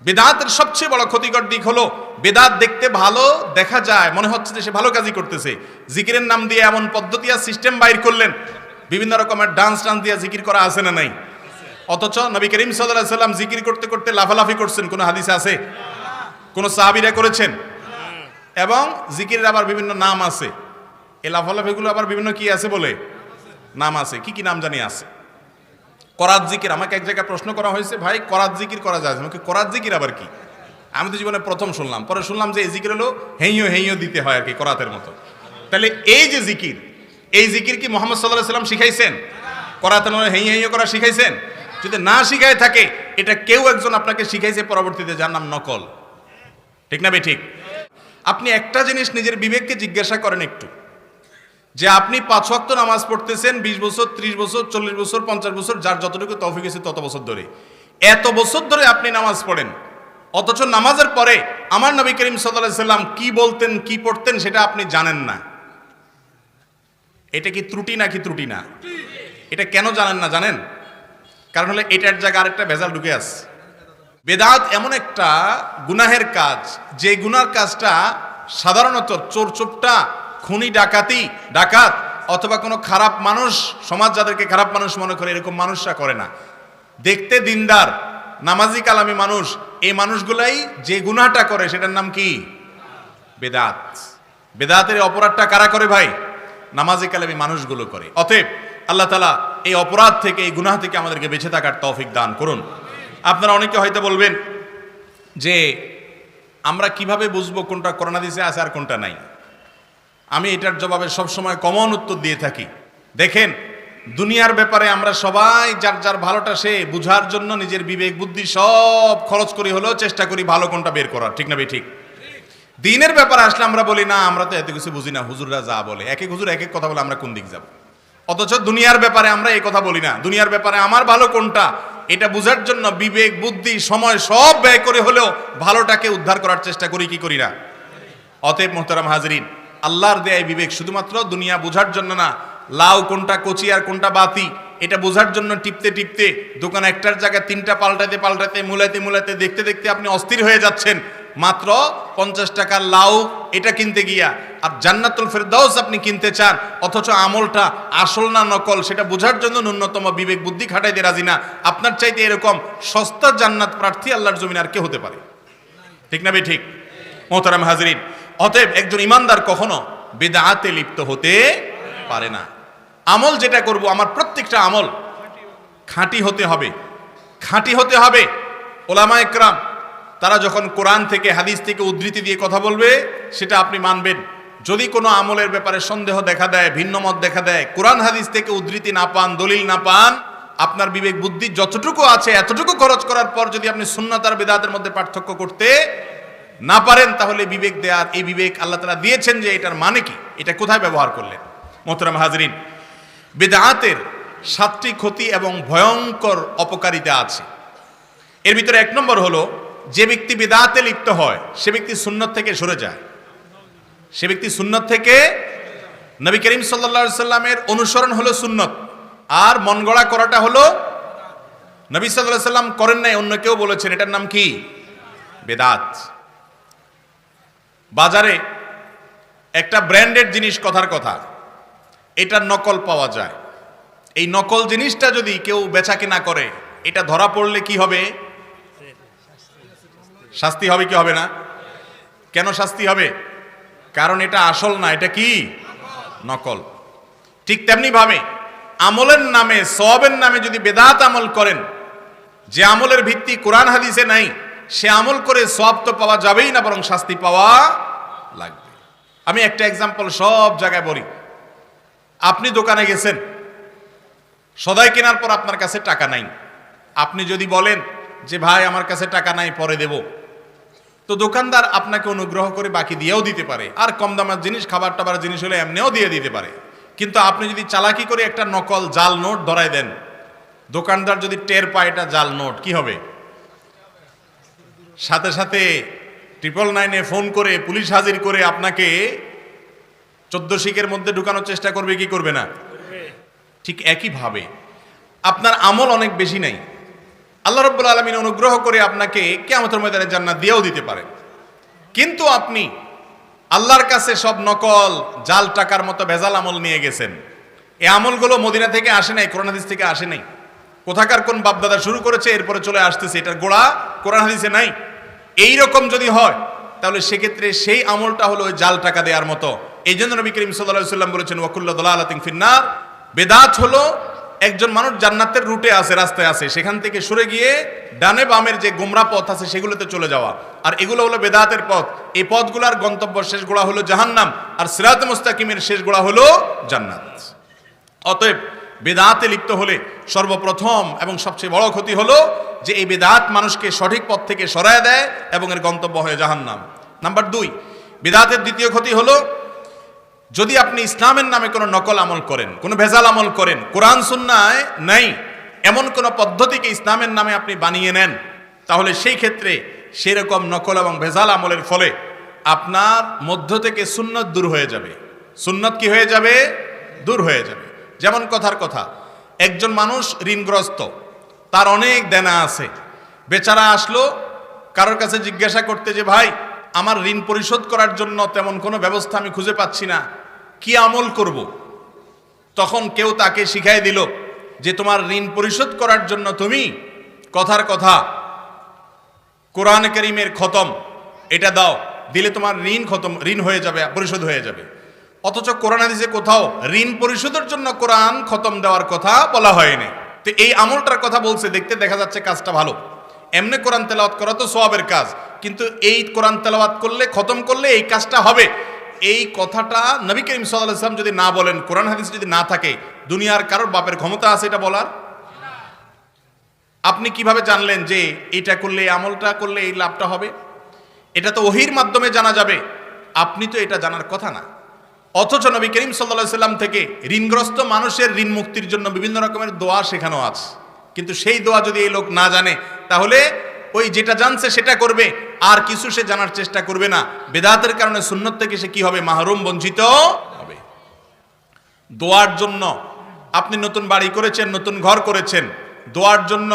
বেদাতের সবচেয়ে বড় ক্ষতিকর দিক হলো বেদাত দেখতে ভালো দেখা যায়, মনে হচ্ছে যে সে ভালো কাজই করতেছে। জিকিরের নাম দিয়ে এমন পদ্ধতি আর সিস্টেম বাইর করলেন, বিভিন্ন রকমের ডান্স দিয়ে জিকির করা আছে না নাই? অথচ নবী করিম সাল্লাল্লাহু আলাইহি সাল্লাম জিকির করতে করতে লাফালাফি করছেন, কোন হাদিসে আছে? কোন সাহাবীরা করেছেন? এবং জিকিরের আবার বিভিন্ন নাম আছে। এই লাফালাফিগুলো আবার বিভিন্ন কি আছে বলে নাম আছে। কি কি নাম জানি আছে? করাত জিকির। আমাকে এক জায়গায় প্রশ্ন করা হয়েছে, ভাই করাত জিকির করা যায়? আমাকে করাত জিকির আবার কি? আমি তো জীবনে প্রথম শুনলাম, পরে শুনলাম যে এই জিকির হলো হেইয়ো হেইয়ো দিতে হয় আর কি, করাতের মতো। তাহলে এই যে জিকির, এই জিকির কি মুহাম্মদ সাল্লাল্লাহু আলাইহি সাল্লাম শিখাইছেন? করাতের মতো হেইয়ো হেইয়ো করা শিখাইছেন? যদি না শিখায় থাকে, এটা কেউ একজন আপনাকে শিখাইছে পরবর্তীতে, যার নাম নকল। ঠিক না ঠিক? আপনি একটা জিনিস নিজের বিবেককে জিজ্ঞাসা করেন একটু, যে আপনি 5 ওয়াক্ত নামাজ পড়তেছেন 20 বছর, 30 বছর, 40 বছর, 50 বছর, যার যতটুকু তৌফিক আছে তত বছর ধরে, এত বছর ধরে আপনি নামাজ পড়েন, অথচ নামাজের পরে আমার নবী করিম সাল্লাল্লাহু আলাইহি সাল্লাম কি বলতেন, কি পড়তেন সেটা আপনি জানেন না। এটা কি ত্রুটি নাকি ত্রুটি না? এটা কেন জানেন না জানেন? কারণ হলো এটার জায়গায় আরেকটা ভেজাল ঢুকে আছে। বেদাত এমন একটা গুনাহের কাজ, যে গুনার কাজটা সাধারণত চোর চোপটা, খুনি ডাকাত অথবা কোনো খারাপ মানুষ, সমাজ যাদেরকে খারাপ মানুষ মনে করে, এরকম মানুষরা করে না। দেখতে দিনদার, নামাজি কালামি মানুষ, এই মানুষগুলাই যে গুনাহটা করে সেটার নাম কি? বেদাত। বেদাতের অপরাধটা কারা করে ভাই? নামাজি কালামি মানুষগুলো করে। অতএব আল্লাহ তাআলা এই অপরাধ থেকে, এই গুনাহ থেকে আমাদেরকে বেঁচে থাকার তৌফিক দান করুন। আপনারা অনেকে হয়তো বলবেন যে আমরা কিভাবে বুঝবো কোনটা কোরআন হাদিসে আছে আর কোনটা নাই? আমি এটার জবাবে সবসময় কমন উত্তর দিয়ে থাকি। দেখেন, দুনিয়ার ব্যাপারে আমরা সবাই যার যার ভালোটা সে বুঝার জন্য নিজের বিবেক বুদ্ধি সব খরচ করি, হলেও চেষ্টা করি ভালো কোনটা বের করার। ঠিক না ঠিক? দিনের ব্যাপারে আসলে আমরা বলি না, আমরা তো এত কিছু বুঝি না, হুজুররা যা বলে, এক এক হুজুর এক এক কথা বলে, আমরা কোন দিক যাব? অথচ দুনিয়ার ব্যাপারে আমরা এই কথা বলি না। দুনিয়ার ব্যাপারে আমার ভালো কোনটা, এটা বুঝার জন্য বিবেক বুদ্ধি সময় সব ব্যয় করে হলেও ভালোটাকে উদ্ধার করার চেষ্টা করি কি করি না? অতএব মোহতারাম হাজরিন, আল্লাহর দেয় বিবেক শুধুমাত্র দুনিয়া বোঝার জন্য না, লাউ কোনটা কচি আর কোনটা বাতি এটা বোঝার জন্য টিপতে টিপতে, দোকান একটার জায়গায় 3টা পাল্টাতে মুলাইতে দেখতে দেখতে আপনি অস্থির হয়ে যাচ্ছেন মাত্র 50 টাকার লাউ এটা কিনতে গিয়া। আর জান্নাতুল ফেরদাউস আপনি কিনতে চান, অথচ আমলটা আসল না নকল সেটা বোঝার জন্য ন্যূনতম বিবেক বুদ্ধি খাটাইতে রাজি না। আপনার চাইতে এরকম সস্তা জান্নাত প্রার্থী আল্লাহর জমিনে আর কে হতে পারে? ঠিক না ঠিক মোহতারাম হাজরিন? অতএব একজন ইমানদার কখনো বিদআতে লিপ্ত হতে পারে না। আমল যেটা করব, আমার প্রত্যেকটা আমল খাঁটি হতে হবে, খাঁটি হতে হবে। ওলামায়ে কেরাম তারা যখন কোরআন থেকে হাদিস থেকে উদ্ধৃতি দিয়ে কথা বলবে সেটা আপনি মানবেন। যদি কোনো আমলের ব্যাপারে সন্দেহ দেখা দেয়, ভিন্ন মত দেখা দেয়, কোরআন হাদিস থেকে উদ্ধৃতি না পান, দলিল না পান, আপনার বিবেক বুদ্ধি যতটুকু আছে এতটুকু খরচ করার পর যদি আপনি সুন্নাত আর বিদআতের মধ্যে পার্থক্য করতে না পারেন, তাহলে বিবেক দেয়ার, এই বিবেক আল্লাহ তাআলা দিয়েছেন যে এটার মানে কি, এটা কোথায় ব্যবহার করলেন? মোহতারাম হাজরিন, বিদআতের 7টি ক্ষতি এবং ভয়ঙ্কর অপকারিতা আছে। এর ভিতরে 1 নম্বর হলো, যে ব্যক্তি বিদআতে লিপ্ত হয় সে ব্যক্তি সুন্নাত থেকে সরে যায়। সে ব্যক্তি সুন্নাত থেকে, নবী করিম সাল্লাল্লাহু আলাইহি সাল্লামের অনুসরণ হলো সুন্নাত, আর মন গড়া করাটা হলো, নবী সাল্লাল্লাহু আলাইহি সাল্লাম করেন নাই, অন্য কেউ বলেছেন, এটার নাম কি? বিদআত। বাজারে একটা ব্র্যান্ডেড জিনিস, কথার কথা, এটার নকল পাওয়া যায়। এই নকল জিনিসটা যদি কেউ বেচা কিনা করে, এটা ধরা পড়লে কি হবে? শাস্তি হবে কি হবে না? কেন শাস্তি হবে? কারণ এটা আসল না, এটা কি? নকল। ঠিক তেমনি ভাবে আমলের নামে, সওয়াবের নামে যদি বেদাত আমল করেন, যে আমলের ভিত্তি কোরআন হাদিসে নাই, সে আমল করে সওয়াব তো পাওয়া যাবেই না, বরং শাস্তি পাওয়া লাগবে। আমি একটা এক্সাম্পল সব জায়গায় বলি। আপনি দোকানে গেছেন, সদাই কেনার পর আপনার কাছে টাকা নাই। আপনি যদি বলেন যে ভাই আমার কাছে টাকা নাই, পরে দেব, তো দোকানদার আপনাকে অনুগ্রহ করে বাকি দিয়েও দিতে পারে, আর কম দামের জিনিস, খাবার টাবার জিনিস হলে এমনিও দিয়ে দিতে পারে। কিন্তু আপনি যদি চালাকি করে একটা নকল জাল নোট ধরায় দেন, দোকানদার যদি টের পায় এটা জাল নোট, কি হবে? সাথে সাথে 999-এ ফোন করে পুলিশ হাজির করে আপনাকে 14 শিকের মধ্যে ঢুকানোর চেষ্টা করবে কি করবে না? ঠিক একইভাবে আপনার আমল অনেক বেশি নাই, আল্লাহ রাব্বুল আলামিন অনুগ্রহ করে আপনাকে কিয়ামতের ময়দানে জান্নাত দিয়েও দিতে পারেন। কিন্তু আপনি আল্লাহর কাছে সব নকল জাল টাকার মতো ভেজাল আমল নিয়ে গেছেন। এই আমলগুলো মদিনা থেকে আসে নাই, কোরআন হাদিস থেকে আসে নাই। কোথাকার কোন বাপদাদা শুরু করেছে, এরপরে চলে আসতেছে, এটার গোড়া কোরআন হাদিসে নাই। এই রকম যদি হয় তাহলে সেক্ষেত্রে সেই আমলটা হলো ওই জাল টাকা দেওয়ার মতো। এই জন্য নবী করিম সাল্লাল্লাহু আলাইহি ওয়াসাল্লাম বলেছেন ওয়াকুল্লু দালালাতিন ফিন্নার। বেদাত হলো একজন মানুষ জান্নাতের রুটে আছে, রাস্তায় আছে, সেখান থেকে সরে গিয়ে ডানে বামের যে গোমরা পথ আছে সেগুলোতে চলে যাওয়া। আর এগুলো হলো বেদাতের পথ। এই পথগুলোর গন্তব্য শেষ গোড়া হলো জাহান্নাম, আর সিরাতে মুস্তাকিমের শেষ গোড়া হলো জান্নাত। অতএব বেদাতে লিপ্ত হলে সর্বপ্রথম এবং সবচেয়ে বড় ক্ষতি হলো যে এই বেদাত মানুষকে সঠিক পথ থেকে সরায় দেয় এবং এর গন্তব্য হয় জাহান্নাম। নাম্বার 2, বেদাতের দ্বিতীয় ক্ষতি হলো যদি আপনি ইসলামের নামে কোনো নকল আমল করেন, কোনো ভেজাল আমল করেন, কোরআন সুন্নায় নাই এমন কোনো পদ্ধতিকে ইসলামের নামে আপনি বানিয়ে নেন, তাহলে সেই ক্ষেত্রে সেরকম নকল এবং ভেজাল আমলের ফলে আপনার মধ্য থেকে সুন্নত দূর হয়ে যাবে। সুন্নত কি হয়ে যাবে? দূর হয়ে যাবে। যেমন কথার কথা, একজন মানুষ ঋণগ্রস্ত, তার অনেক দেনা আছে, বেচারা আসলো কারোর কাছে জিজ্ঞাসা করতে যে ভাই আমার ঋণ পরিশোধ করার জন্য তেমন কোনো ব্যবস্থা আমি খুঁজে পাচ্ছি না, কি আমল করব? তখন কেউ তাকে শিখাই দিল যে তোমার ঋণ পরিশোধ করার জন্য তুমি কথার কথা কোরআন কারীমের খতম এটা দাও, দিলে তোমার ঋণ হয়ে যাবে, পরিশোধ হয়ে যাবে। অথচ কোরআন হাদিসে কোথাও ঋণ পরিশোধের জন্য কোরআন খতম দেওয়ার কথা বলা হয়নি। তো এই আমলটার কথা বলছে, দেখতে দেখা যাচ্ছে কাজটা ভালো, এমনি কোরআন তেলাওয়াত করা তো সওয়াবের কাজ, কিন্তু এই কোরআন তেলাওয়াত করলে, খতম করলে এই কাজটা হবে, এই কথাটা নবী করিম সাল্লাল্লাহু আলাইহি ওয়াসাল্লাম যদি না বলেন, কোরআন হাদিস যদি না থাকে, দুনিয়ার কারোর বাপের ক্ষমতা আছে এটা বলার? আপনি কিভাবে জানলেন যে এটা করলে, এই আমলটা করলে এই লাভটা হবে? এটা তো ওহীর মাধ্যমে জানা যাবে, আপনি তো এটা জানার কথা না। অথচ নবী করিম সাল্লাল্লাহু আলাইহি ওয়াসাল্লাম থেকে ঋণগ্রস্ত মানুষের ঋণ মুক্তির জন্য বিভিন্ন রকমের দোয়া শেখানো আছে, কিন্তু সেই দোয়া যদি এই লোক না জানে তাহলে ওই যেটা জানছে সেটা করবে, আর কিছু সে জানার চেষ্টা করবে না। বেদাতের কারণে সুন্নত থেকে সে কি হবে? মাহরুম, বঞ্চিত হবে। দোয়ার জন্য আপনি নতুন বাড়ি করেছেন, নতুন ঘর করেছেন, দোয়ার জন্য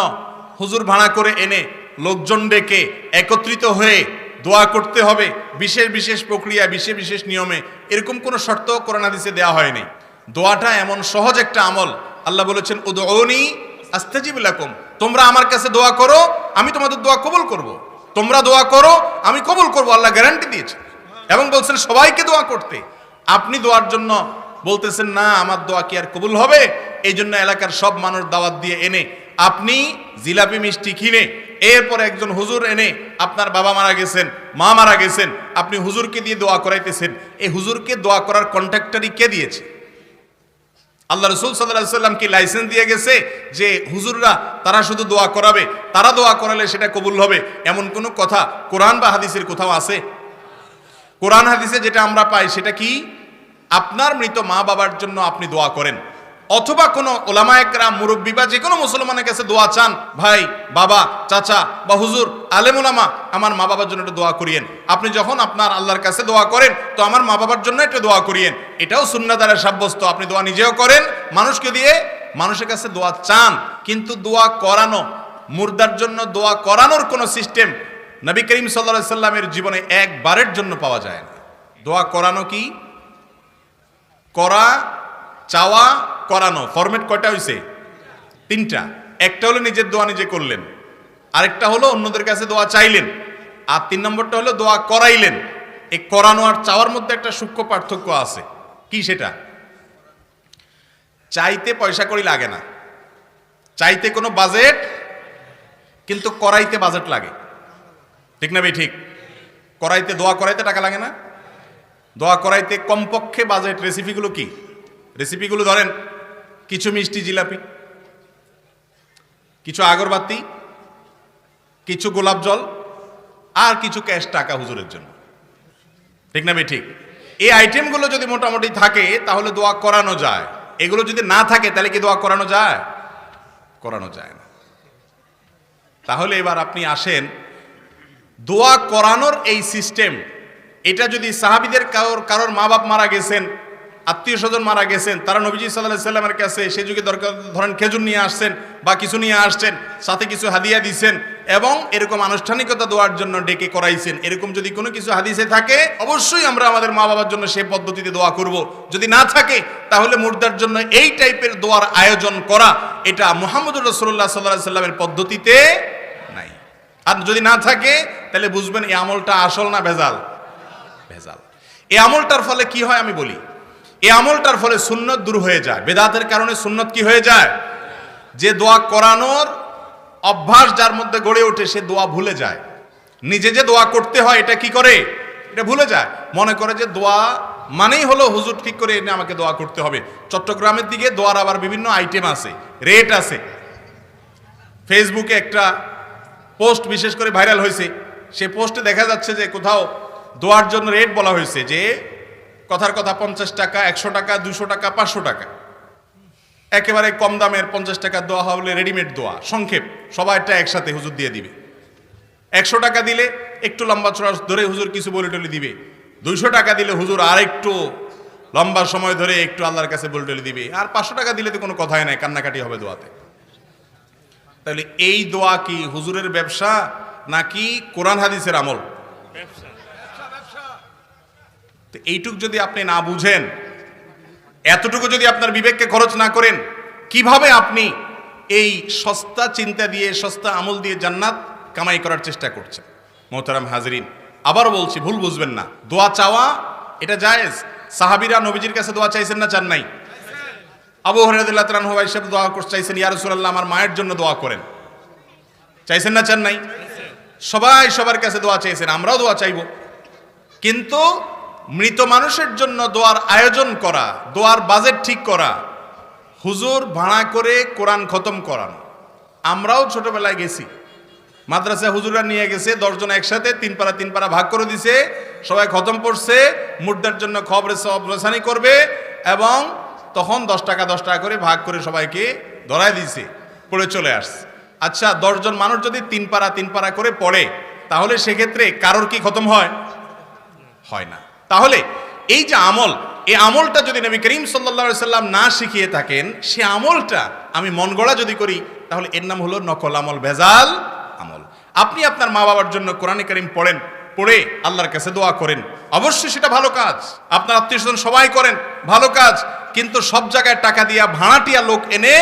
হুজুর ভাড়া করে এনে লোকজন ডেকে একত্রিত হয়ে দোয়া করতে হবে বিশেষ বিশেষ প্রক্রিয়া, বিশেষ বিশেষ নিয়মে, এরকম কোনো শর্ত কোরআন হাদিসে দেওয়া হয়নি। দোয়াটা এমন সহজ একটা আমল, আল্লাহ বলেছেন উদউনি আস্তাজিব লাকুম, তোমরা আমার কাছে দোয়া করো, আমি তোমাদের দোয়া কবুল করব। তোমরা দোয়া করো, আমি কবুল করব, আল্লাহ গ্যারান্টি দিয়েছে। এবং বলছেন সবাইকে দোয়া করতে। আপনি দোয়ার জন্য বলতেছেন না আমার দোয়া কি আর কবুল হবে? এই জন্য এলাকার সব মানুষ দাওয়াত দিয়ে এনে আপনি জিলাপি মিষ্টি কিনে, এরপর একজন হুজুর এনে, আপনার বাবা মারা গেছেন, মা মারা গেছেন, আপনি হুজুরকে দিয়ে দোয়া করাইতেছেন। এই হুজুরকে দোয়া করার কন্ট্রাক্টরই কে দিয়েছে? আল্লাহ রাসূল সাল্লাল্লাহু আলাইহি ওয়াসাল্লাম কি লাইসেন্স দিয়ে গেছে যে হুজুররা তারা শুধু দোয়া করাবে, তারা দোয়া করালে সেটা কবুল হবে? এমন কোনো কথা কোরআন বা হাদিসের কোথাও আছে? কোরআন হাদিসে যেটা আমরা পাই সেটা কি? আপনার মৃত মা বাবার জন্য আপনি দোয়া করেন, অথবা কোনো ওলামায়ে কেরাম, মুরব্বী বা যে কোনো মুসলমানের কাছে দোয়া চান, ভাই, বাবা, চাচা বা হুজুর, আলেম ওলামা, আমার মা বাবার জন্য একটু দোয়া করিয়েন। আপনি যখন আপনার আল্লাহর কাছে দোয়া করেন তো আমার মা বাবার জন্য একটু দোয়া করিয়েন, এটাও সুন্নাহ দ্বারা সাব্যস্ত। আপনি দোয়া নিজেও করেন, মানুষকে দিয়ে মানুষের কাছে দোয়া চান, কিন্তু দোয়া করানো, মুর্দার জন্য দোয়া করানোর কোনো সিস্টেম নবী করিম সাল্লাল্লাহু আলাইহি সাল্লামের জীবনে একবারের জন্য পাওয়া যায় না। দোয়া করানো কি? করা, চাওয়া, করানো, ফরম্যাট কয়টা হইছে? 3টা। একটা হলো নিজের দোয়া নিজে করলেন, আরেকটা হলো অন্যদের কাছে দোয়া চাইলেন, আর 3 নম্বরটা হলো দোয়া করাইলেন। এই করানো আর চাওয়ার মধ্যে একটা সূক্ষ্ম পার্থক্য আছে। কি সেটা? চাইতে পয়সা কড়ি লাগে না, চাইতে কোনো বাজেট, কিন্তু করাইতে বাজেট লাগে। ঠিক না ভাই? ঠিক। করাইতে, দোয়া করাইতে টাকা লাগে না? দোয়া করাইতে কমপক্ষে বাজেট। রেসিপিগুলো কি? রেসিপিগুলো ধরেন কিছু মিষ্টি জিলাপি, কিছু আগরবাতি, কিছু গোলাপ জল, আর কিছু ক্যাশ টাকা হুজুরের জন্য। ঠিক না ভাই? ঠিক। এই আইটেমগুলো যদি মোটামুটি থাকে তাহলে দোয়া করানো যায়। এগুলো যদি না থাকে তাহলে কি দোয়া করানো যায়? করানো যায় না। তাহলে এবার আপনি আসেন, দোয়া করানোর এই সিস্টেম, এটা যদি সাহাবীদের কারোর মা বাপ মারা গেছেন, আত্মীয় স্বজন মারা গেছেন, তারা নবীজি সাল্লাল্লাহু আলাইহি সাল্লামের কাছে সে যুগে দরকার ধরেন খেজুর নিয়ে আসছেন বা কিছু নিয়ে আসছেন, সাথে কিছু হাদিয়া দিয়েছেন এবং এরকম আনুষ্ঠানিকতা দেওয়ার জন্য ডেকে করাইছেন, এরকম যদি কোনো কিছু হাদিসে থাকে অবশ্যই আমরা আমাদের মা বাবার জন্য সেই পদ্ধতিতে দোয়া করব। যদি না থাকে তাহলে মুর্দার জন্য এই টাইপের দোয়ার আয়োজন করা এটা মুহাম্মদুর রাসূলুল্লাহ সাল্লাল্লাহু আলাইহি সাল্লামের পদ্ধতিতে নাই। আর যদি না থাকে তাহলে বুঝবেন এই আমলটা আসল না ভেজাল। ভেজাল। এই আমলটার ফলে কি হয় আমি বলি, এই আমলটার ফলে সুন্নত দূর হয়ে যায়। বেদাতের কারণে সুন্নত কি হয়ে যায়? যে দোয়া করানোর অভ্যাস যার মধ্যে গড়ে ওঠে সে দোয়া ভুলে যায়। নিজে যে দোয়া করতে হয় এটা কি করে? এটা ভুলে যায়। মনে করে যে দোয়া মানেই হলো হুজুর ঠিক করে এনে আমাকে দোয়া করতে হবে। চট্টগ্রামের দিকে দোয়ার আবার বিভিন্ন আইটেম আছে, রেট আছে। ফেসবুকে একটা পোস্ট বিশেষ করে ভাইরাল হয়েছে, সে পোস্টে দেখা যাচ্ছে যে কোথাও দোয়ার জন্য রেট বলা হয়েছে যে কথার কথা 50 টাকা, 100 টাকা, 200 টাকা, 500 টাকা। একেবারে কম দামের 50 টাকার দোয়া হলে রেডিমেড দোয়া, সংক্ষেপ সবাইটা একসাথে হুজুর দিয়ে দিবে। 100 টাকা দিলে একটু লম্বা চড়া ধরে হুজুর কিছু বলে টলে দিবে। 200 টাকা দিলে হুজুর আর একটু লম্বা সময় ধরে একটু আল্লাহর কাছে বলে টলে দিবে। আর 500 টাকা দিলে তো কোনো কথাই নাই, কান্নাকাটি হবে দোয়াতে। তাহলে এই দোয়া কি হুজুরের ব্যবসা নাকি কোরআন হাদিসের আমল? তো এইটুক যদি আপনি না বুঝেন, এতটুকু যদি আপনার বিবেককে খরচ না করেন, কিভাবে আপনি এই সস্তা চিন্তা দিয়ে সস্তা আমল দিয়ে জান্নাত কামাই করার চেষ্টা করছেন? মোহতারাম হাজরিন, আবারও বলছি, ভুল বুঝবেন না। দোয়া চাওয়া এটা জায়েজ। সাহাবীরা নবীজির কাছে দোয়া চাইছেন না চান নাই? আবু হুরায়রা রাদিয়াল্লাহু তাআলা আনহু হিসেবে দোয়া করতে চাইছেন, ইয়া রাসূলুল্লাহ আমার মায়ের জন্য দোয়া করেন। চাইছেন না চান নাই? সবাই সবার কাছে দোয়া চাইছেন, আমরাও দোয়া চাইব। কিন্তু মৃত মানুষের জন্য দোয়ার আয়োজন করা, দোয়ার বাজেট ঠিক করা, হুজুর ভাড়া করে কোরআন খতম করানো। আমরাও ছোটবেলায় গেছি, মাদ্রাসায় হুজুররা নিয়ে গেছে 10 জন একসাথে 3 পারা 3 পারা ভাগ করে দিছে, সবাই খতম পড়ছে, মুর্দার জন্য খবরে সব রসানি করবে এবং তখন 10 টাকা 10 টাকা করে ভাগ করে সবাইকে ধরায় দিয়েছে, পড়ে চলে আসছে। আচ্ছা, 10 জন মানুষ যদি 3 পারা 3 পারা করে পড়ে তাহলে সেক্ষেত্রে কারোর কি খতম হয়? হয় না। তাহলে এই যে আমল, এই আমলটা যদি নবী করিম সাল্লাল্লাহু আলাইহি সাল্লাম না শিখিয়ে থাকেন, সে আমলটা আমি মন গড়া যদি করি তাহলে এর নাম হলো নকল আমল, ভেজাল আমল। আপনি আপনার মা বাবার জন্য কোরআনে কারীম পড়েন, পড়ে আল্লাহর কাছে দোয়া করেন, অবশ্যই সেটা ভালো কাজ। আপনার আত্মীয় স্বজন সবাই করেন, ভালো কাজ। কিন্তু সব জায়গায় টাকা দিয়া ভাড়াটিয়া লোক এনে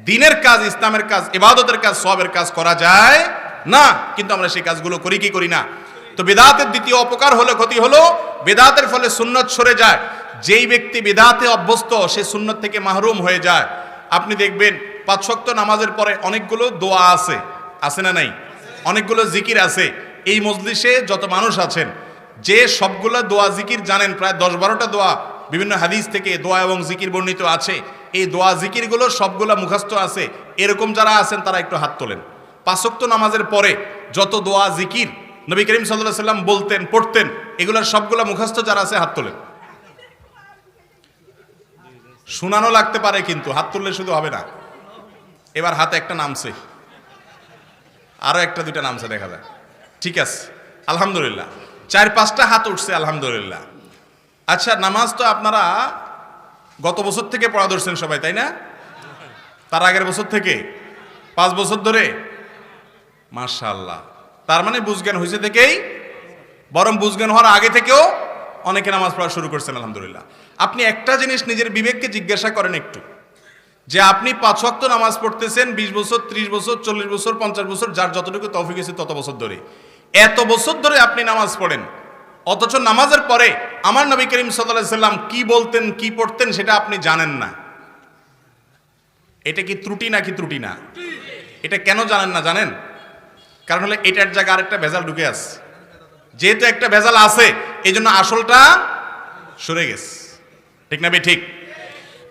দ্বীনের কাজ, ইসলামের কাজ, ইবাদতের কাজ, সওয়াবের কাজ করা যায় না। কিন্তু আমরা সেই কাজগুলো করি কি করি না? তো বিদআতের দ্বিতীয় অপকার হলো, ক্ষতি হলো, বিদআতের ফলে সুন্নত সরে যায়। যেই ব্যক্তি বিদআতে অভ্যস্ত সে সুন্নত থেকে মাহরুম হয়ে যায়। আপনি দেখবেন 5 ওয়াক্ত নামাজের পরে অনেকগুলো দোয়া আছে, আছে না নাই? অনেকগুলো জিকির আছে। এই মজলিসে যত মানুষ আছেন যে সবগুলো দোয়া জিকির জানেন, প্রায় 10-12টা দোয়া বিভিন্ন হাদিস থেকে দোয়া এবং জিকির বর্ণিত আছে। এই দোয়া জিকিরগুলো সবগুলো মুখস্থ আছে, এরকম যারা আছেন তারা একটু হাত তোলেন। 5 ওয়াক্ত নামাজের পরে যত দোয়া জিকির নবী করিম সাল্লাল্লাহু আলাইহি সাল্লাম বলতেন, পড়তেন, এগুলোর সবগুলা মুখস্থ যারা আছে হাত তোলেন। শোনানো লাগতে পারে কিন্তু হাত তুললে শুধু হবে না। এবার হাতে একটা নামছে, আরো একটা দুইটা নামছে দেখা যায়। ঠিক আছে, আলহামদুলিল্লাহ, 4-5টা হাত উঠছে, আলহামদুলিল্লাহ। আচ্ছা, নামাজ তো আপনারা গত বছর থেকে পড়া ধরছেন সবাই, তাই না? তার আগের বছর থেকে 5 বছর ধরে, মাশাআল্লাহ। তার মানে বুঝজ্ঞান হয়েছে থেকেই, বরং বুঝজ্ঞান হওয়ার আগে থেকেও অনেকে নামাজ পড়া শুরু করছেন, আলহামদুলিল্লাহ। আপনি একটা জিনিস নিজের বিবেককে জিজ্ঞাসা করেন একটু, যে আপনি 5 ওয়াক্ত নামাজ পড়তেছেন 20 বছর, 30 বছর, 40 বছর, 50 বছর, যার যতটুকু তৌফিক আছে তত বছর ধরে। এত বছর ধরে আপনি নামাজ পড়েন, অথচ নামাজের পরে আমার নবী করিম সাল্লাল্লাহু আলাইহি সাল্লাম কি বলতেন, কি পড়তেন সেটা আপনি জানেন না। এটা কি ত্রুটি নাকি ত্রুটি না? এটা কেন জানেন না জানেন? কারণ হলো এটার জায়গায় আরেকটা ভেজাল ঢুকে আছে। যেহেতু একটা ভেজাল আছে এই জন্য আসলটা সরে গেছে। ঠিক না? ঠিক।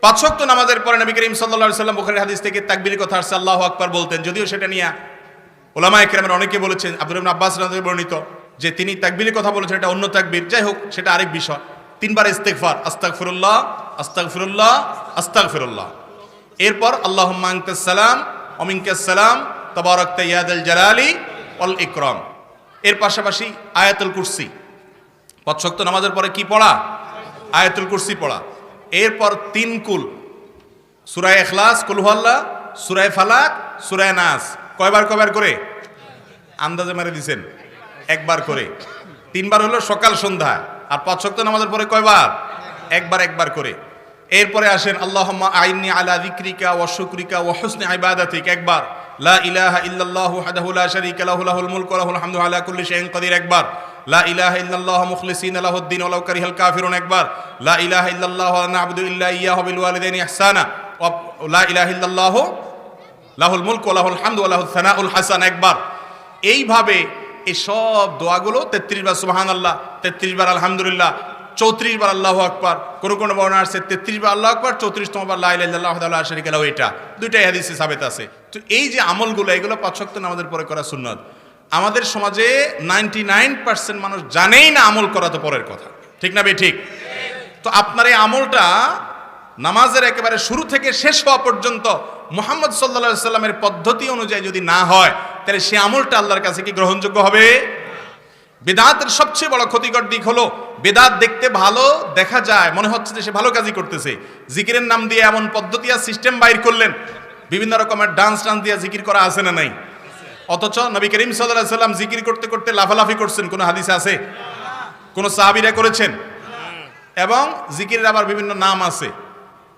5 ওয়াক্ত নামাজের পরে নবী করিম সাল্লাল্লাহু আলাইহি সাল্লাম বুখারীর হাদিস থেকে তাকবীরের কথা আসছে, আল্লাহু আকবার বলতেন। যদিও সেটা নিয়ে উলামায়ে কেরামের অনেকে বলেছেন, আব্দুল্লাহ ইবনে আব্বাস রাদিয়াল্লাহু আনহু বর্ণিত যে তিনি তাকবীরের কথা বলেছেন, এটা অন্য তাকবীর। যাই হোক, সেটা আরেক বিষয়। 3 বার ইস্তিগফার, আস্তাগফিরুল্লাহ, আস্তাগফিরুল্লাহ, আস্তাগফিরুল্লাহ। এরপর আল্লাহুম্মা আনতাস সালাম ওয়া মিনকাস সালাম তাবারাকতা ইয়া যাল জালালি ওয়াল ইকরাম। এর পাশাপাশি আয়াতুল কুরসি। 5 ওয়াক্ত নামাজের পরে কি পড়া? আয়াতুল কুরসি পড়া। এরপর 3 কুল, সূরা ইখলাস, কুল হুয়াল্লাহ, সূরা ফালাক, সূরা নাস। কয়বার করে? আন্দাজে মেরে দিছেন, একবার করে। 3 বার হলো সকাল সন্ধ্যা। আর 5 ওয়াক্ত নামাজের পরে কয়বার? একবার করে। এরপরে আসেন আল্লাহুম্মা আইন্নি আলা যিকরিকা ওয়া শুকরিকা ওয়া হুসনি ইবাদাতিক, একবার। লা ইলাহা ইল্লাল্লাহু ওয়াহদাহু লা শারীকা লাহু লাহুল মুলকু ওয়া লাহুল হামদু আলা কুল্লি শাইইন কাদির, একবার। লা ইলাহা ইল্লাল্লাহু মুখলিসিনা লাহুদ-দ্বীন ওয়া লাউ কারিহাল কাফিরুন, একবার। লা ইলাহা ইল্লাল্লাহু ওয়া না'বুদু ইল্লা ইয়্যাহু বিল ওয়ালিদাইনি ইহসানা, লা ইলাহা ইল্লাল্লাহু লাহুল মুলকু ওয়া লাহুল হামদু ওয়া লাহুস সানাউল হাসান, একবার। এইভাবে এই সব দোয়াগুলো 33 বার সুবহানাল্লাহ, 33 বার আলহামদুলিল্লাহ, 34 বার আল্লাহু আকবার। কোন বর্ণনা আছে 33 বার আল্লাহু আকবার, 34তম বার লা ইলাহা ইল্লাল্লাহু ওয়াহদাহু লা শারীকা লাহু। এটা দুইটাই হাদিসে সাবিত আছে। তো এই যে আমলগুলো, এগুলো 5 ওয়াক্ত নামাজের পরে করা সুন্নাত। আমাদের সমাজে 99% মানুষ জানেই না আমল করা তো পরের কথা, ঠিক না বে ঠিক? তো আপনার এই আমলটা নামাজের একেবারে শুরু থেকে শেষ হওয়া পর্যন্ত মুহাম্মদ সাল্লাল্লাহু আলাইহি সাল্লামের পদ্ধতি অনুযায়ী যদি না হয়, তাহলে সে আমলটা আল্লাহর কাছে কি গ্রহণযোগ্য হবে? বিদআতের সবচেয়ে বড় ক্ষতিকর দিক হলো, বিদআত দেখতে ভালো দেখা যায়, মনে হচ্ছে যে সে ভালো কাজই করতেছে। জিকিরের নাম দিয়ে এমন পদ্ধতি আর সিস্টেম বাইর করলেন, বিভিন্ন রকমের ডান্স দিয়ে জিকির করা আছে না নাই? অথচ নবী করিম সাল্লাল্লাহু আলাইহি সাল্লাম জিকির করতে করতে লাফালাফি করছেন, কোন হাদিসে আছে? কোন সাহাবীরা করেছেন? এবং জিকিরের আবার বিভিন্ন নাম আছে।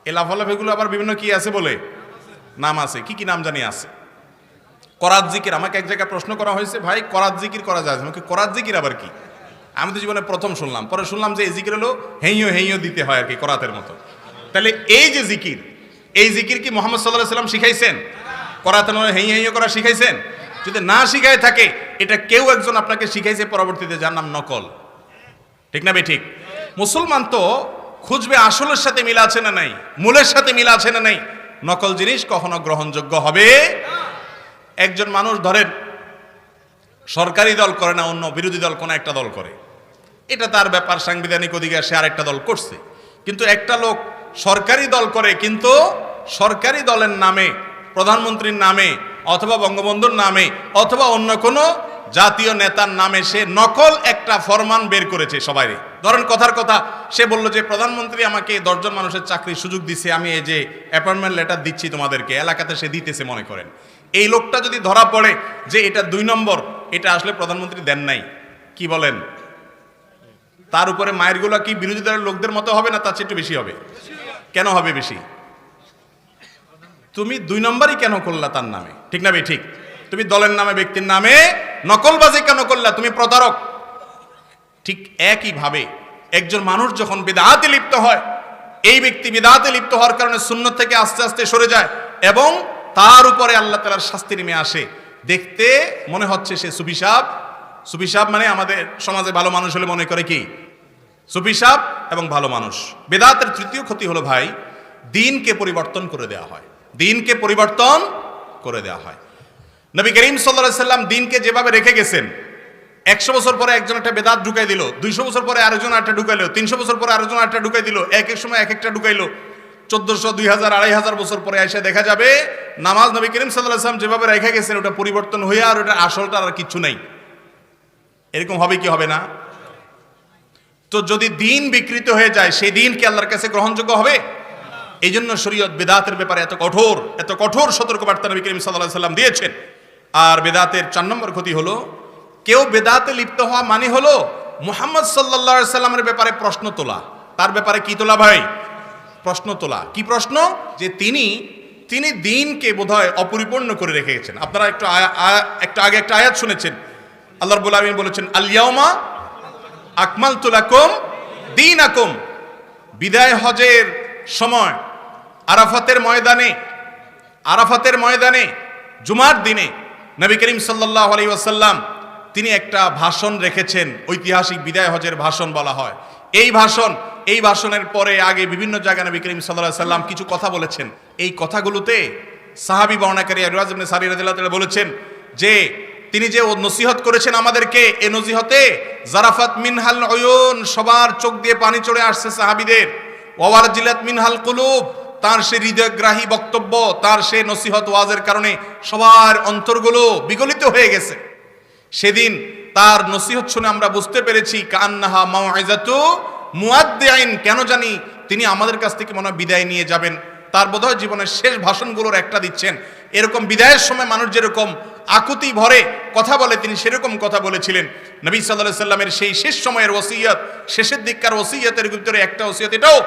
এই লাফালাফিগুলো আবার বিভিন্ন কি আছে বলে নাম আছে। কি নাম জানি আছে? করাত জিকির। আমাকে এক জায়গায় প্রশ্ন করা হয়েছে, ভাই করাত জিকির করা যায়? আমাকে করাত জিকির আবার কি? আমি তো জীবনে প্রথম শুনলাম। পরে শুনলাম যে এই জিকির হলো হেইও দিতে হয় আর কি, করাতের মতো। তাহলে এই যে জিকির, এই জিকির কি মুহাম্মদ সাল্লাল্লাহু আলাইহি সাল্লাম শিখাইছেন? করাতের মতো হেইও করা শিখাইছেন? যদি না শিখায় থাকে, এটা কেউ একজন আপনাকে শিখাইছে পরবর্তীতে, যার নাম নকল, ঠিক না বে ঠিক? মুসলমান তো খুঁজবে আসলের সাথে মিল আছে না নাই, মূলের সাথে মিল আছে না নাই। নকল জিনিস কখনো গ্রহণযোগ্য হবে। একজন মানুষ ধরেন সরকারি দল করে না, অন্য বিরোধী দল কোন একটা দল করে, এটা তার ব্যাপার, সাংবিধানিক অধিকার, সে আরেকটা দল করছে। কিন্তু একটা লোক সরকারি দল করে, কিন্তু সরকারি দলের নামে, প্রধানমন্ত্রীর নামে, অথবা বঙ্গবন্ধুর নামে, অথবা অন্য কোনো জাতীয় নেতার নামে সে নকল একটা ফরমান বের করেছে সবাই। ধরেন কথার কথা, সে বলল যে প্রধানমন্ত্রী আমাকে 10 জন মানুষের চাকরির সুযোগ দিছে, আমি এই যে অ্যাপয়েন্টমেন্ট লেটার দিচ্ছি তোমাদেরকে, এলাকাতে সে দিতেছে মনে করেন। এই লোকটা যদি ধরা পড়ে যে এটা 2 নম্বর, এটা আসলে প্রধানমন্ত্রী দেন নাই, কি বলেন? তার উপরে মায়ের গুলা কি বিরোধী দলের লোকদের মতো হবে না তার চেয়ে একটু বেশি হবে? কেন হবে বেশি? তুমি 2 নম্বরই কেন করলা তার নামে, ঠিক না ভাই ঠিক? তুমি দলের নামে, ব্যক্তির নামে নকলবাজি কেন করলা? তুমি প্রতারক। ঠিক একই ভাবে একজন মানুষ যখন বিদআতে লিপ্ত হয়, এই ব্যক্তি বিদআতে লিপ্ত হওয়ার কারণে সুন্নাত থেকে আস্তে আস্তে সরে যায় এবং তার উপরে আল্লাহ তাআলার শাস্তি নেমে আসে। দেখতে মনে হচ্ছে সে সুফি সাহেব, মানে আমাদের সমাজে ভালো মানুষ হলে মনে করে কি সুফি সাহেব এবং ভালো মানুষ। বিদআতের তৃতীয় ক্ষতি হলো ভাই, দ্বীনকে পরিবর্তন করে দেওয়া হয়। দ্বীনকে পরিবর্তন করে দেওয়া হয়। নবী করিম সাল্লাল্লাহু আলাইহি সাল্লাম দ্বীনকে যেভাবে রেখে গেছেন, 100 বছর পরে একজন একটা বেদাত ঢুকাই দিল, 200 বছর পরে আরেকজন একটা ঢুকাইলো, 300 বছর পরে আরেকজন একটা ঢুকাই দিল, এক এক সময় এক একটা ঢুকাইলো। 1400, 2000, 2500 বছর পরে এসে দেখা যাবে নামাজ নবী করিম সাল্লাল্লাহু আলাইহি সাল্লাম যেভাবে রেখে গেছেন ওটা পরিবর্তন হয়ে আর ওটা আসলটা আর কিছু নাই। এরকম হবে কি হবে না? তো যদি দ্বীন বিকৃত হয়ে যায়, সেই দ্বীন কি আল্লাহর কাছে গ্রহণযোগ্য হবে? এই জন্য শরীয়ত বিদআতের ব্যাপারে এত কঠোর সতর্কবার্তা নবী করিম সাল্লাল্লাহু আলাইহি সাল্লাম দিয়েছেন। আর বিদআতের 4 নম্বর ক্ষতি হলো, কেউ বিদআতে লিপ্ত হওয়া মানে হলো মুহাম্মদ সাল্লাল্লাহু আলাইহি সাল্লামের ব্যাপারে প্রশ্ন তোলা। তার ব্যাপারে কি তোলা ভাই? প্রশ্ন তোলা। কি প্রশ্ন? যে তিনি দ্বীনকে বোধহয় অপরিপূর্ণ করে রেখে গেছেন। আপনারা একটু আগে একটা আয়াত শুনেছেন, আল্লাহ রাব্বুল আলামিন বলেছেন আল ইয়াউমা আকমালতু লাকুম দীনাকুম। বিদায় হজের সময় আরাফাতের ময়দানে জুমার দিনে নবী করিম সাল্লাল্লাহু আলাইহি ওয়াসাল্লাম তিনি একটা ভাষণ রেখেছেন, ঐতিহাসিক বিদায় হজের ভাষণ বলা হয়। এই ভাষণের পরে আগে বিভিন্ন জায়গায় নবী করিম সাল্লাল্লাহু আলাইহি ওয়াসাল্লাম কিছু কথা বলেছেন। এই কথাগুলোতে সাহাবী বর্ণনাকারী রিওয়াজ ইবনে সারি রাদিয়াল্লাহু তাআলা বলেছেন যে তিনি যে নসিহত করেছেন আমাদেরকে, এই নসিহতে জারাফাত মিনহাল উয়ুন, সবার চোখ দিয়ে পানি চড়ে আসছে সাহাবীদের। ওয়ারজিলাত মিনহাল কুলুব, তার সে হৃদয়গ্রাহী বক্তব্য, তার সে নসিহত ওয়াজের কারণে সবার অন্তরগুলো বিগলিত হয়ে গেছে। সেদিন তার নসিহত শুনে আমরা বুঝতে পেরেছি কান্নাহা মাউইজাতু মুআদ্দিন, কেন জানি তিনি আমাদের কাছ থেকে মনে হয় বিদায় নিয়ে যাবেন, তার বোধহয় জীবনের শেষ ভাষণগুলোর একটা দিচ্ছেন। এরকম বিদায়ের সময় মানুষ যেরকম আকুতি ভরে কথা বলে, তিনি সেরকম কথা বলেছিলেন। নবী সাল্লাল্লাহু আলাইহি সাল্লামের সেই শেষ সময়ের ওসিয়ত, শেষের দিককার ওসিয়তের ভিতরে একটা ওসিয়ত এটাও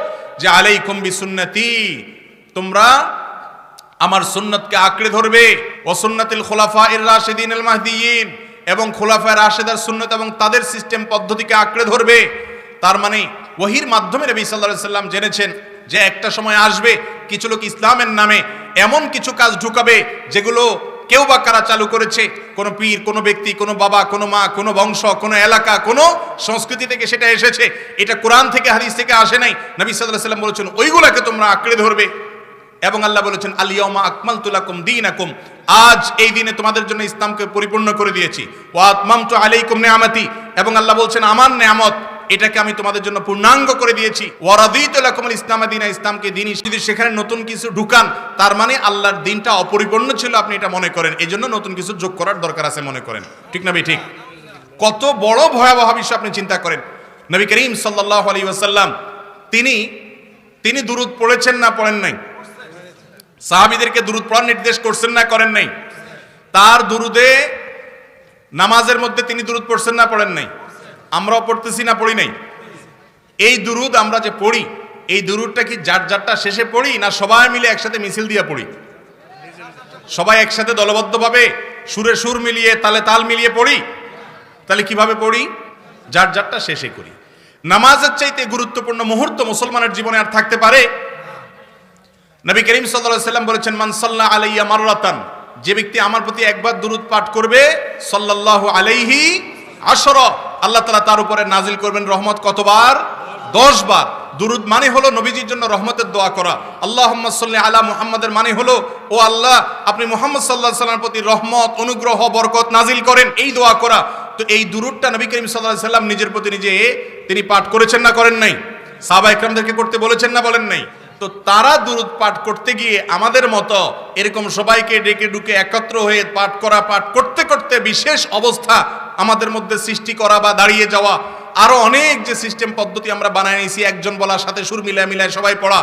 যে আলাইকুম বিসুন্নতি, তোমরা আমার সুন্নতকে আঁকড়ে ধরবে, ও সুন্নাতুল খুলাফায়ে রাশিদিন আল মাহদিয়িন, এবং খুলাফায়ে রাশিদার সুন্নত এবং তাদের সিস্টেম পদ্ধতিকে আঁকড়ে ধরবে। তার মানে ওহীর মাধ্যমে নবী সাল্লাল্লাহু আলাইহি সাল্লাম জেনেছেন যে একটা সময় আসবে কিছু লোক ইসলামের নামে এমন কিছু কাজ ঢুকাবে যেগুলো কেউ বা কারা চালু করেছে, কোনো পীর, কোনো ব্যক্তি, কোনো বাবা, কোনো মা, কোনো বংশ, কোনো এলাকা, কোনো সংস্কৃতি থেকে সেটা এসেছে, এটা কোরআন থেকে হাদিস থেকে আসে নাই। নবী সাল্লাল্লাহু আলাইহি সাল্লাম বলেছেন ওইগুলাকে তোমরা আঁকড়ে ধরবে। এবং আল্লাহ বলেছেন আল ইয়াউমা আকমালতু লাকুম দীনাকুম, আজ এই দিনে তোমাদের জন্য ইসলামকে পরিপূর্ণ করে দিয়েছি। ওয়া আতমামতু আলাইকুম নিআমাতি, এবং আল্লাহ বলছেন আমার নেয়ামত এটাকে আমি তোমাদের জন্য পূর্ণাঙ্গ করে দিয়েছি। ওয়া রাদিতু লাকুমুল ইসলাম দীনা, ইসলামকে দ্বীন। যদি সেখানে নতুন কিছু ঢুকান তার মানে আল্লাহর দ্বীনটা অপরিপূর্ণ ছিল, আপনি এটা মনে করেন, এজন্য নতুন কিছু যোগ করার দরকার আছে মনে করেন। ঠিক না ভাই? ঠিক। কত বড় ভয়াবহ বিষয় আপনি চিন্তা করেন। নবী করিম সাল্লাল্লাহু আলাইহি ওয়াসাল্লাম তিনি দুরূদ পড়েছেন না পড়েন নাই? সাহাবীদেরকে দুরূদ পড়ার নির্দেশ করছেন না করেন নাই? তার দুরুদে নামাজের মধ্যে তিনি দুরূদ পড়ছেন না পড়েন নাই? আমরাও পড়তেছি না পড়ি নাই? এই দুরুদ আমরা যে পড়ি, এই দুরুদটা কি যার যারটা শেষে পড়ি, না সবাই মিলে একসাথে মিছিল দিয়ে পড়ি? সবাই একসাথে দলবদ্ধভাবে সুরে সুর মিলিয়ে তালে তাল মিলিয়ে পড়ি। তাহলে কিভাবে পড়ি? যার যারটা শেষে করি। নামাজের চাইতে গুরুত্বপূর্ণ মুহূর্ত মুসলমানের জীবনে আর থাকতে পারে? নবী করিম সাল্লাল্লাহু আলাইহি ওয়াসাল্লাম বলেছেন মান সাল্লা আলাইয়া মাররাতান, যে ব্যক্তি আমার প্রতি একবার দুরূদ পাঠ করবে, সাল্লাল্লাহু আলাইহি আশরা, আল্লাহ তাআলা তার উপরে নাজিল করবেন রহমত কতবার? 10 বার। দুরূদ মানে হলো নবীজির জন্য রহমতের দোয়া করা। আল্লাহুম্মা সাল্লি আলা মুহাম্মাদের মানে হলো ও আল্লাহ আপনি মুহাম্মদ সাল্লাল্লাহু আলাইহি ওয়াসাল্লামের প্রতি রহমত, অনুগ্রহ, বরকত নাজিল করেন, এই দোয়া করা। তো এই দুরূদটা নবী করিম সাল্লাল্লাহু আলাইহি ওয়াসাল্লাম নিজের প্রতি নিজে তিনি পাঠ করেছেন না করেন নাই? সাহাবা ইকরামদেরকে করতে বলেছেন না বলেন নাই? তো তারা দুরূদ পাঠ করতে গিয়ে আমাদের মতো এরকম সবাইকে ডেকে ডুকে একত্র হয়ে পাঠ করতে করতে বিশেষ অবস্থা আমাদের মধ্যে সৃষ্টি করা বা দাঁড়িয়ে যাওয়া, আরো অনেক যে সিস্টেম পদ্ধতি আমরা বানায় নিয়েছি, একজন বলার সাথে সুর মিলায় সবাই পড়া,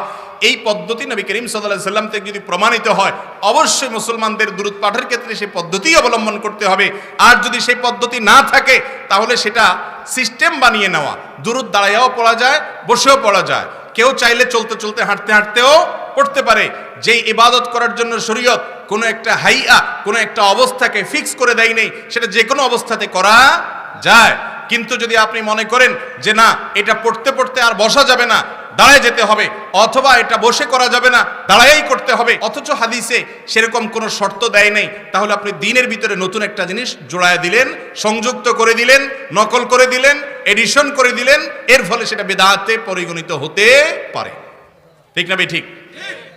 এই পদ্ধতি নবী করিম সাল্লাল্লাহু আলাইহি ওয়াসাল্লাম থেকে যদি প্রমাণিত হয়, অবশ্যই মুসলমানদের দুরূদ পাঠের ক্ষেত্রে সেই পদ্ধতি অবলম্বন করতে হবে। আর যদি সেই পদ্ধতি না থাকে তাহলে সেটা সিস্টেম বানিয়ে নেওয়া। দুরূদ দাঁড়ায়ও পড়া যায়, বসেও পড়া যায়, কেউ চাইলে চলতে চলতে হাঁটতে হাঁটতেও পড়তে পারে। যেই ইবাদত করার জন্য শরীয়ত কোনো একটা হাইয়া, কোনো একটা অবস্থাকে ফিক্স করে দেয় নেই, সেটা যে কোনো অবস্থাতে করা যায়। কিন্তু যদি আপনি মনে করেন যে না এটা পড়তে পড়তে আর বসা যাবে না, দাঁড়ায় যেতে হবে, অথবা এটা বসে করা যাবে না, দাঁড়ায়েই করতে হবে, অথচ হাদিসে সেরকম কোনো শর্ত দেয় নাই, তাহলে আপনি দ্বীনের ভিতরে নতুন একটা জিনিস জোড়ায় দিলেন, সংযুক্ত করে দিলেন, নকল করে দিলেন, এডিশন করে দিলেন, এর ফলে সেটা বিদআতে পরিগণিত হতে পারে। ঠিক না ভাই? ঠিক।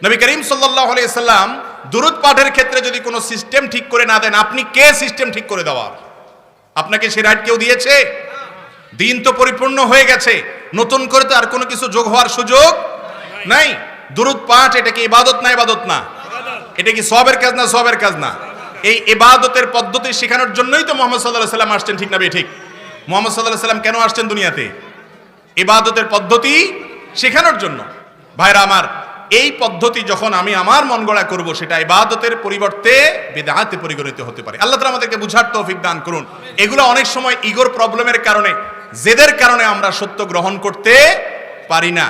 নবী করিম সাল্লাল্লাহু আলাইহি ওয়াসাল্লাম দুরূদ পাঠের ক্ষেত্রে যদি কোনো সিস্টেম ঠিক করে না দেন, আপনি কে সিস্টেম ঠিক করে দেওয়ার? আপনাকে সে রাইট কেউ দিয়েছে? দিন তো পরিপূর্ণ হয়ে গেছে, নতুন করে তো আর কোনো কিছু যোগ হওয়ার সুযোগ নাই। দুরূদ পাঠ এটা কি ইবাদত না ইবাদত না? এটা কি সওয়াবের কাজ না সওয়াবের কাজ না? এই ইবাদতের পদ্ধতি শেখানোর জন্যই তো মুহাম্মদ সাল্লাল্লাহু আলাইহি ওয়াসাল্লাম আসছেন। ঠিক না ভাই? ঠিক। মুহাম্মদ সাল্লাল্লাহু আলাইহি ওয়াসাল্লাম কেন আসছেন দুনিয়াতে? ইবাদতের পদ্ধতি শেখানোর জন্য। ভাইরা আমার, এই পদ্ধতি যখন আমি আমার মন গড়া করব, সেটা ইবাদতের পরিবর্তে বিদআতে পরিগণিত হতে পারে। আল্লাহ তাআলা আমাদেরকে বুঝার তৌফিক দান করুন। এগুলো অনেক সময় ইগোর প্রবলেমের কারণে, জেদের কারণে আমরা সত্য গ্রহণ করতে পারি না।